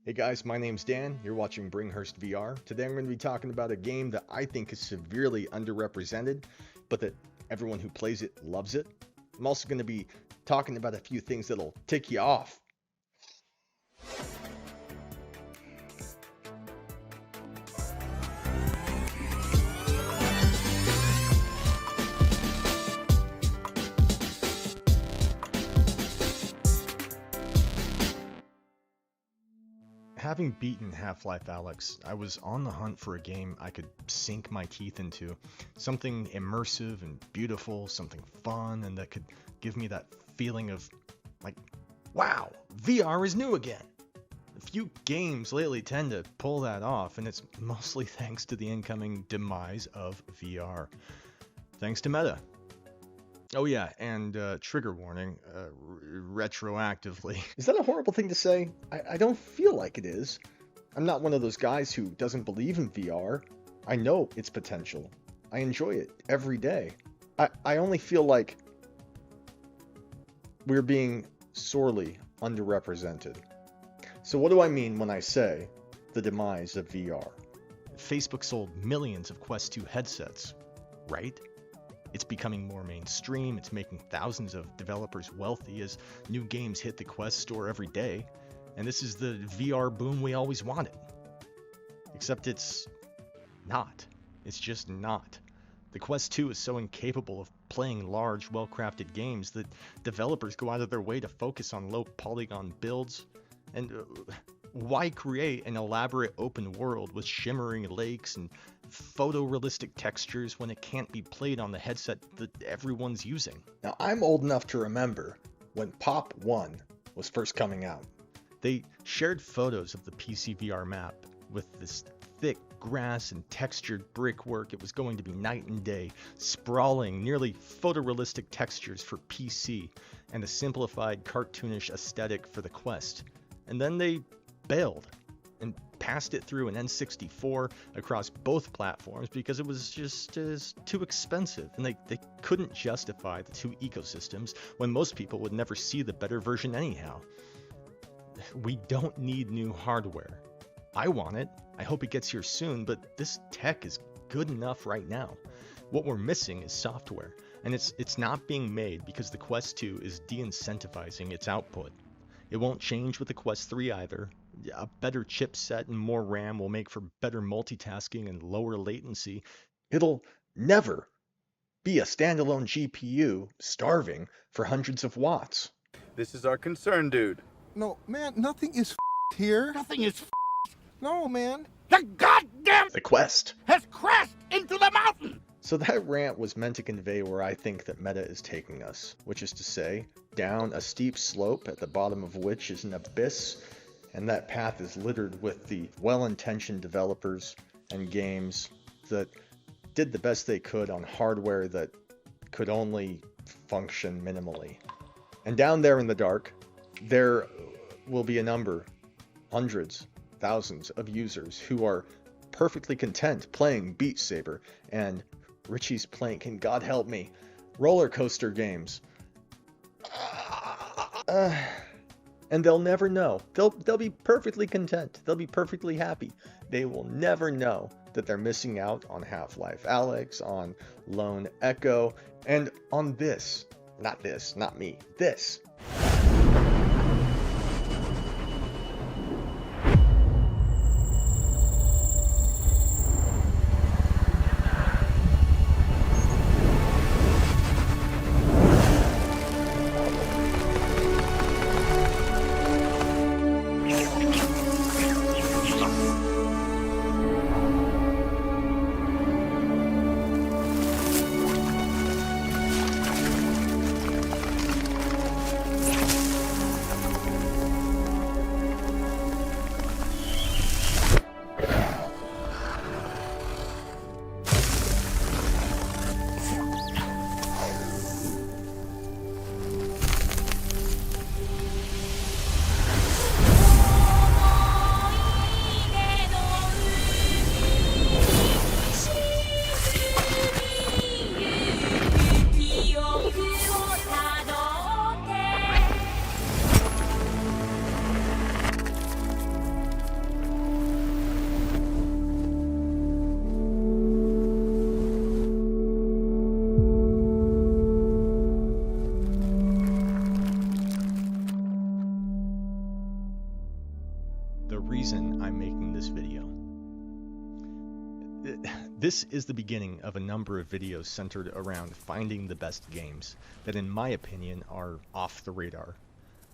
Hey guys, my name's Dan. You're watching Bringhurst VR. Today I'm going to be talking about a game that I think is severely underrepresented, but that everyone who plays it loves it. I'm also going to be talking about a few things that'll tick you off. Having beaten Half-Life Alyx, I was on the hunt for a game I could sink my teeth into. Something immersive and beautiful, something fun, and that could give me that feeling of, like, wow, VR is new again. A few games lately tend to pull that off, and it's mostly thanks to the incoming demise of VR. Thanks to Meta. Oh yeah, and trigger warning, retroactively. Is that a horrible thing to say? I don't feel like it is. I'm not one of those guys who doesn't believe in VR. I know its potential. I enjoy it every day. I only feel like we're being sorely underrepresented. So what do I mean when I say the demise of VR? Facebook sold millions of Quest 2 headsets, right? It's becoming more mainstream, it's making thousands of developers wealthy as new games hit the Quest store every day, and this is the VR boom we always wanted. Except it's not. It's just not. The Quest 2 is so incapable of playing large, well-crafted games that developers go out of their way to focus on low polygon builds, and why create an elaborate open world with shimmering lakes and photorealistic textures when it can't be played on the headset that everyone's using? Now, I'm old enough to remember when Pop 1 was first coming out. They shared photos of the PCVR map with this thick grass and textured brickwork. It was going to be night and day, sprawling, nearly photorealistic textures for PC, and a simplified cartoonish aesthetic for the Quest. And then they bailed and passed it through an N64 across both platforms because it was just too expensive, and they couldn't justify the two ecosystems when most people would never see the better version anyhow. We don't need new hardware. I want it. I hope it gets here soon, but this tech is good enough right now. What we're missing is software, and it's not being made because the Quest 2 is de-incentivizing its output. It won't change with the Quest 3 either. A better chipset and more RAM will make for better multitasking and lower latency. It'll never be a standalone GPU starving for hundreds of watts. This is our concern, dude. No, man, nothing is here. Nothing is No, man. The goddamn The Quest has crashed into the mountain! So that rant was meant to convey where I think that Meta is taking us, which is to say, down a steep slope at the bottom of which is an abyss, and that path is littered with the well-intentioned developers and games that did the best they could on hardware that could only function minimally. And down there in the dark, there will be a number, hundreds, thousands of users who are perfectly content playing Beat Saber and Richie's Plank, and God help me, roller coaster games. And they'll never know. They'll be perfectly content. They'll be perfectly happy. They will never know that they're missing out on Half-Life Alyx, on Lone Echo, and on this. Not this, not me. This. the reason I'm making this video. This is the beginning of a number of videos centered around finding the best games that, in my opinion, are off the radar.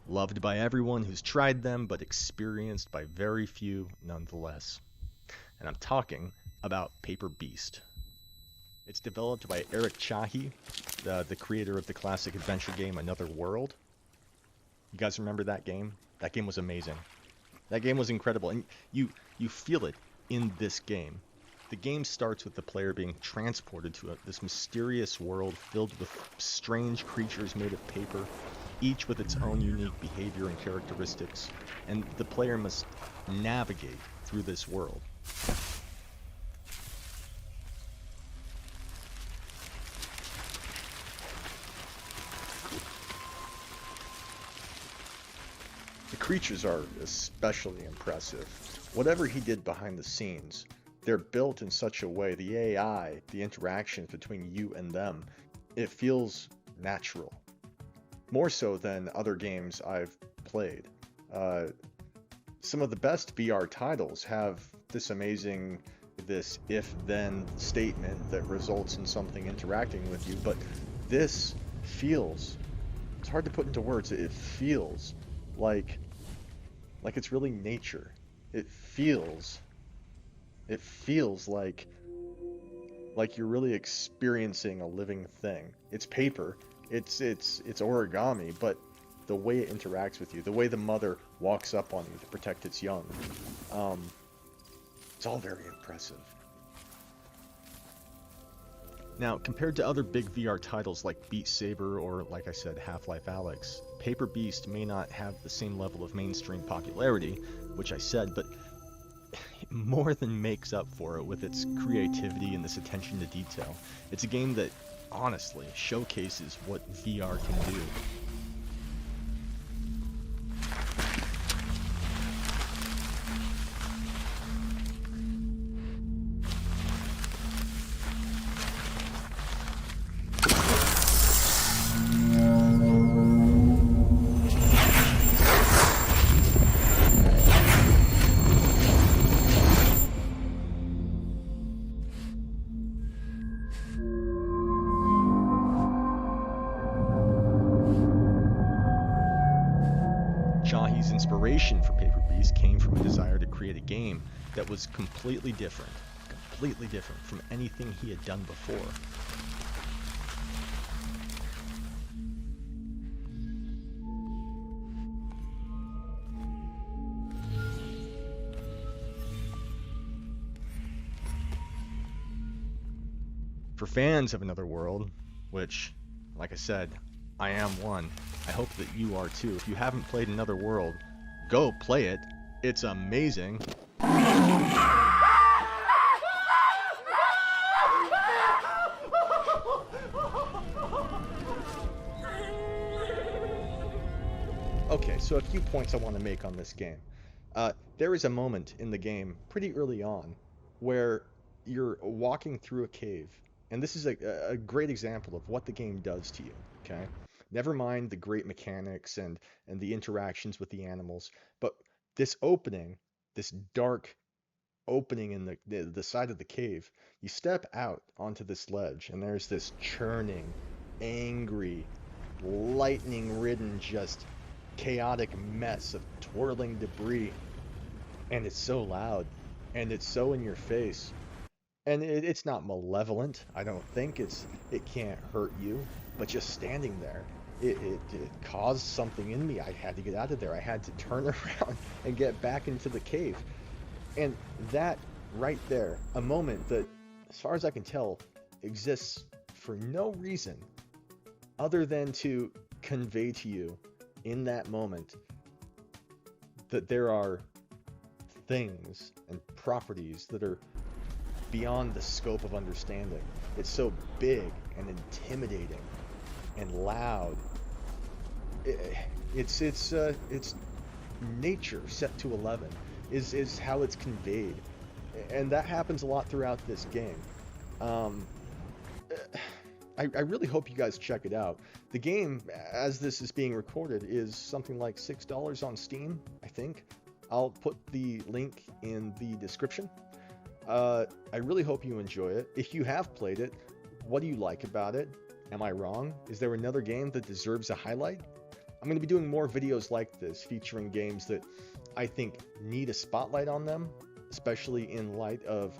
Loved by everyone who's tried them, but experienced by very few nonetheless. And I'm talking about Paper Beast. It's developed by Eric Chahi, the creator of the classic adventure game Another World. You guys remember that game? That game was amazing. That game was incredible, and you feel it in this game. The game starts with the player being transported to this mysterious world filled with strange creatures made of paper, each with its own unique behavior and characteristics, and the player must navigate through this world. The creatures are especially impressive. Whatever he did behind the scenes, they're built in such a way, the AI, the interactions between you and them, it feels natural. More so than other games I've played. Some of the best VR titles have this amazing, this if-then statement that results in something interacting with you, but this feels, it's hard to put into words, it feels like it's really nature. It feels like you're really experiencing a living thing. It's paper, it's origami, but the way it interacts with you, the way the mother walks up on you to protect its young, it's all very impressive. Now, compared to other big VR titles like Beat Saber or, like I said, Half-Life Alyx, Paper Beast may not have the same level of mainstream popularity, which I said, but it more than makes up for it with its creativity and this attention to detail. It's a game that, honestly, showcases what VR can do. Chahi's inspiration for Paper Beast came from a desire to create a game that was completely different from anything he had done before. For fans of Another World, which, like I said, I am one, I hope that you are too. If you haven't played Another World, go play it. It's amazing. Okay, so a few points I want to make on this game. There is a moment in the game, pretty early on, where you're walking through a cave. And this is a great example of what the game does to you, okay? Never mind the great mechanics and the interactions with the animals, but this opening, this dark opening in the side of the cave, you step out onto this ledge, and there's this churning, angry, lightning-ridden, just chaotic mess of twirling debris. And it's so loud, and it's so in your face. And it's not malevolent, I don't think. It can't hurt you, but just standing there, it caused something in me. I had to get out of there. I had to turn around and get back into the cave. And that right there, a moment that, as far as I can tell, exists for no reason other than to convey to you in that moment that there are things and properties that are beyond the scope of understanding. It's so big and intimidating and loud. It's nature set to 11 is how it's conveyed, and that happens a lot throughout this game. I really hope you guys check it out. The game, as this is being recorded, is something like $6 on Steam, I think. I'll put the link in the description. I really hope you enjoy it. If you have played it, what do you like about it? Am I wrong? Is there another game that deserves a highlight? I'm going to be doing more videos like this featuring games that I think need a spotlight on them, especially in light of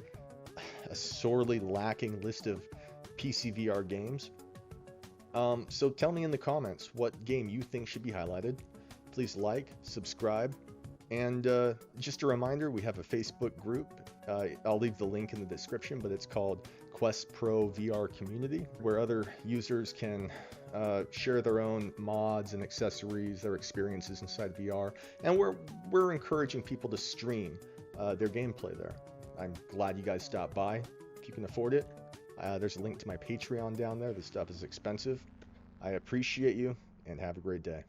a sorely lacking list of PCVR games. So tell me in the comments what game you think should be highlighted. Please like, subscribe, and just a reminder, we have a Facebook group. I'll leave the link in the description, but it's called Quest Pro VR Community, where other users can share their own mods and accessories, their experiences inside VR, and we're encouraging people to stream their gameplay there. I'm glad you guys stopped by. If you can afford it, there's a link to my Patreon down there. This stuff is expensive. I appreciate you, and have a great day.